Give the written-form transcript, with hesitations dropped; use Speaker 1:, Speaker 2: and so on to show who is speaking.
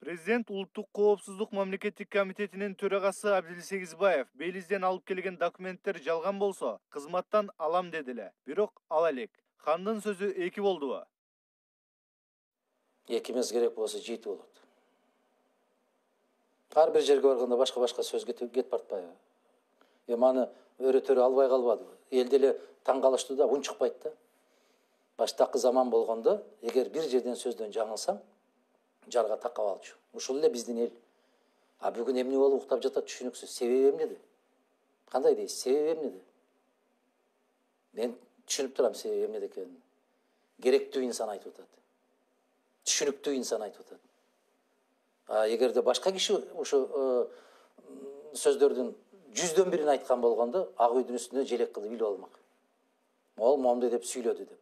Speaker 1: Президент Улуттук коопсуздук мамлекеттик комитетинин төрагасы Абдилсегизбаев Белизден алып келген документтер жалган болсо, кызматтан алам дедиле. Бирок ала элек. Хандын сөзү эки болдубу?
Speaker 2: Эки эмес, керек болсо 7 болот. Ар бир жерге барганда башка сөз кетип бартпайбы? Маны өрөтөрү албай калбадыбы? Эл деле таң калыштуу да, үн чыкпайт да. Баштакы заман болгондо, эгер бир жерден сөздөн жаңылсаң, жарга такап алчу. Ушул эле биздин эл. А бүгүн эмне болуп уктап жатат түшүнүксүз. Себеби эмнеде? Кандай дейсиз? Себеби эмнеде? Мен түшүнүп турам себеби эмнеде экенин. Керектүү инсан айтып атат. Түшүнүктүү инсан айтып атат. Эгерде башка киши ушу сөздөрдүн 100дөн бирин айткан болгондо, ак үйдүн үстүнө желек кылып илип алмак. Ол момундай деп сүйлөдү деп.